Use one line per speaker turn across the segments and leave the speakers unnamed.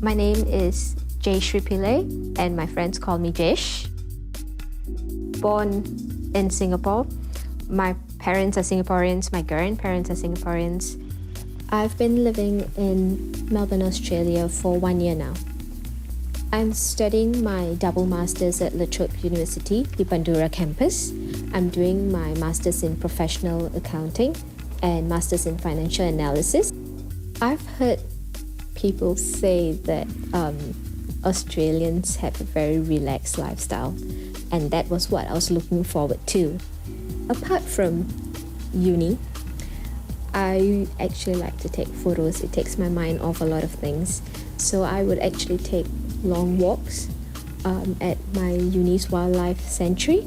My name is Jay Pillay, and my friends call me Jesh. Born in Singapore. My parents are Singaporeans, my grandparents are Singaporeans. I've been living in Melbourne, Australia for 1 year now. I'm studying my double masters at La Trobe University, the Bandura campus. I'm doing my masters in professional accounting and masters in financial analysis. I've heard people say that Australians have a very relaxed lifestyle, and that was what I was looking forward to. Apart from uni, I actually like to take photos. It takes my mind off a lot of things. So I would actually take long walks at my uni's wildlife sanctuary.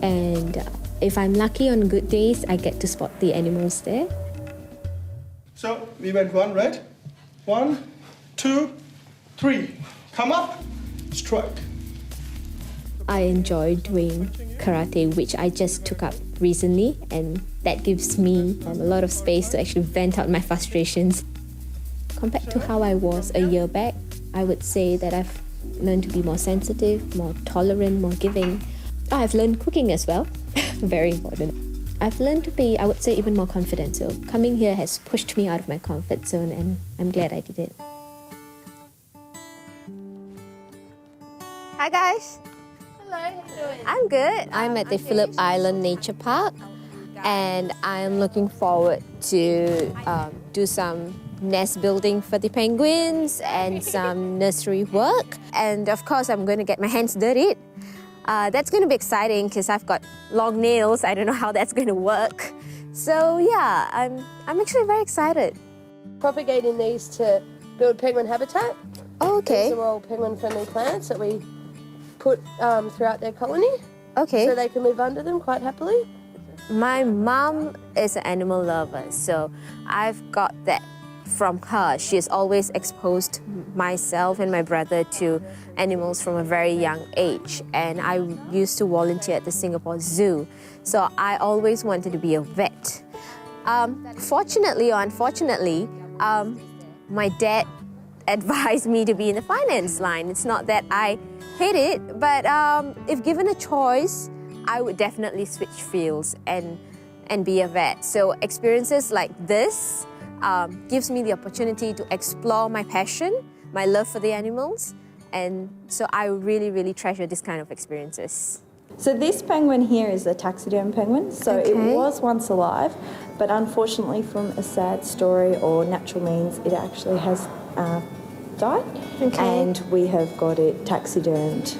And if I'm lucky on good days, I get to spot the animals there.
So we went one, right? 1, 2, 3. Come up, strike.
I enjoy doing karate, which I just took up recently, and that gives me a lot of space to actually vent out my frustrations. Compared to how I was a year back, I would say that I've learned to be more sensitive, more tolerant, more giving. I've learned cooking as well, very important. I've learned to be, I would say, even more confident. So coming here has pushed me out of my comfort zone, and I'm glad I did it. Hi guys.
Hello, how you doing?
I'm good. I'm at the Phillip Island Nature Park, and I'm looking forward to do some nest building for the penguins and some nursery work. And of course, I'm going to get my hands dirty. That's going to be exciting because I've got long nails. I don't know how that's going to work. So yeah, I'm actually very excited.
Propagating these to build penguin habitat.
Oh, okay.
These are all penguin-friendly plants that we put throughout their colony.
Okay.
So they can live under them quite happily.
My mom is an animal lover, so I've got that from her. She has always exposed myself and my brother to animals from a very young age, and I used to volunteer at the Singapore Zoo, so I always wanted to be a vet. Fortunately or unfortunately, my dad advised me to be in the finance line. It's not that I hate it, but if given a choice, I would definitely switch fields and be a vet. So experiences like this gives me the opportunity to explore my passion, my love for the animals, and so I really, really treasure this kind of experiences.
So this penguin here is a taxiderm penguin. So it was once alive, but unfortunately from a sad story or natural means, it actually has died. And we have got it taxidermed.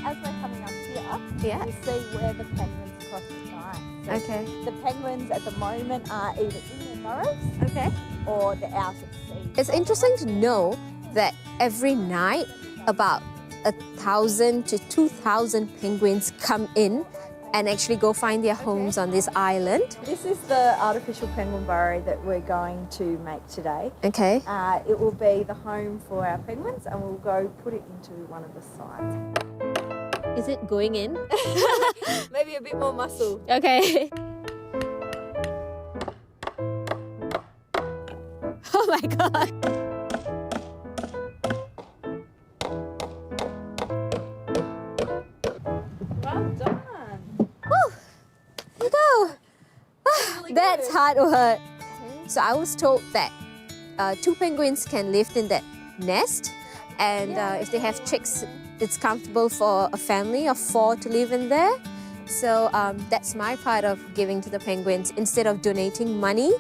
As we're coming up here, we see where the penguins cross the sky. So the penguins at the moment are either in their burrows or they're out at sea.
It's interesting to know that every night about 1,000 to 2,000 penguins come in and actually go find their homes on this island.
This is the artificial penguin burrow that we're going to make today.
Okay.
It will be the home for our penguins, and we'll go put it into one of the sites.
Is it going in?
Maybe a bit more muscle.
Okay. Oh my God.
Well done.
There you go. That's hard work. So I was told that 2 penguins can live in that nest, and if they have chicks, it's comfortable for a family of 4 to live in there. So that's my part of giving to the penguins. Instead of donating money,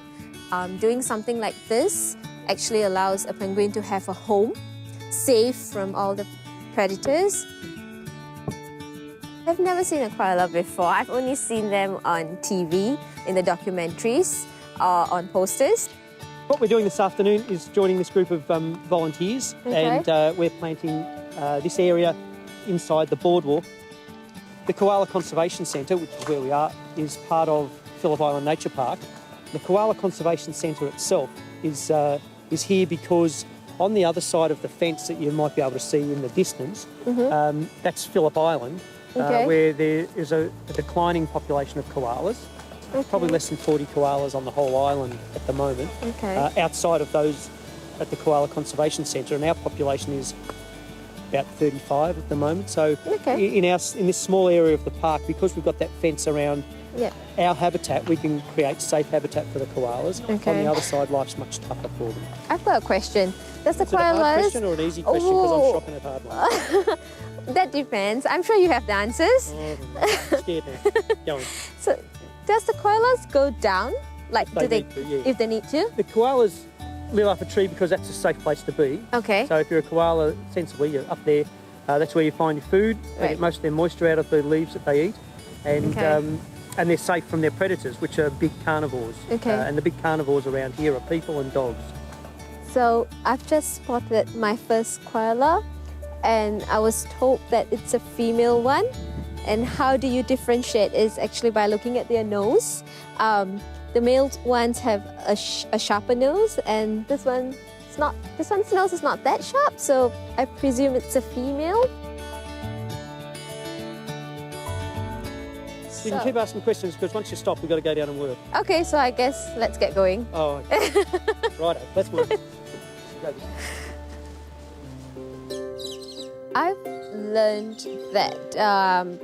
doing something like this actually allows a penguin to have a home, safe from all the predators. I've never seen a koala before. I've only seen them on TV, in the documentaries, or on posters.
What we're doing this afternoon is joining this group of volunteers, and we're planting this area inside the boardwalk. The Koala Conservation Centre, which is where we are, is part of Phillip Island Nature Park. The Koala Conservation Centre itself is here because on the other side of the fence that you might be able to see in the distance, that's Phillip Island, where there is a declining population of koalas. Probably less than 40 koalas on the whole island at the moment. Outside of those at the Koala Conservation Centre, and our population is about 35 at the moment. So in this small area of the park, because we've got that fence around our habitat, we can create safe habitat for the koalas. On the other side, life's much tougher for them.
I've got a question. Does the
Is it a hard
koalas...
question or an easy question? Because I'm shocking at hard ones.
That depends. I'm sure you have the answers.
Oh, scared now. Go on.
So, does the koalas go down? Like,
They
do they,
need to, yeah.
if they need to?
The koalas live up a tree because that's a safe place to be.
Okay.
So if you're a koala, sensibly, you're up there. That's where you find your food. They get most of their moisture out of the leaves that they eat. And and they're safe from their predators, which are big carnivores. And the big carnivores around here are people and dogs.
So I've just spotted my first koala, and I was told that it's a female one. And how do you differentiate is actually by looking at their nose. The male ones have a sharper nose, and this one's nose is not that sharp, so I presume it's a female.
You can keep asking questions because once you stop, we've got to go down and work.
Okay, so I guess let's get going.
Oh, okay. Righto, let's move.
I've learned that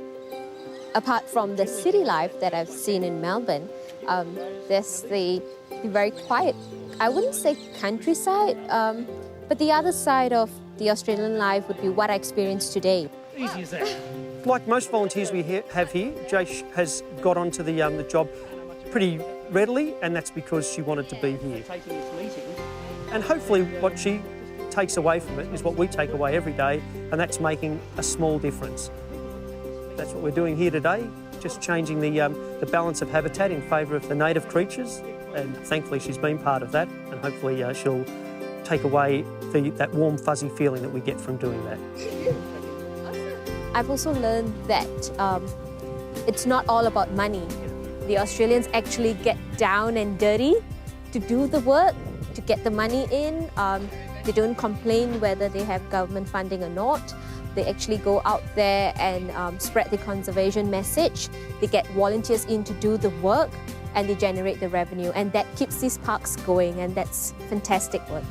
apart from the city life that I've seen in Melbourne, there's the very quiet, I wouldn't say countryside, but the other side of the Australian life would be what I experienced today.
Easy as that. Like most volunteers we have here, Jay has got onto the job pretty readily, and that's because she wanted to be here. And hopefully what she takes away from it is what we take away every day, and that's making a small difference. That's what we're doing here today, just changing the balance of habitat in favour of the native creatures, and thankfully she's been part of that, and hopefully she'll take away that warm, fuzzy feeling that we get from doing that.
I've also learned that it's not all about money. The Australians actually get down and dirty to do the work, to get the money in. They don't complain whether they have government funding or not. They actually go out there and spread the conservation message. They get volunteers in to do the work, and they generate the revenue, and that keeps these parks going, and that's fantastic work.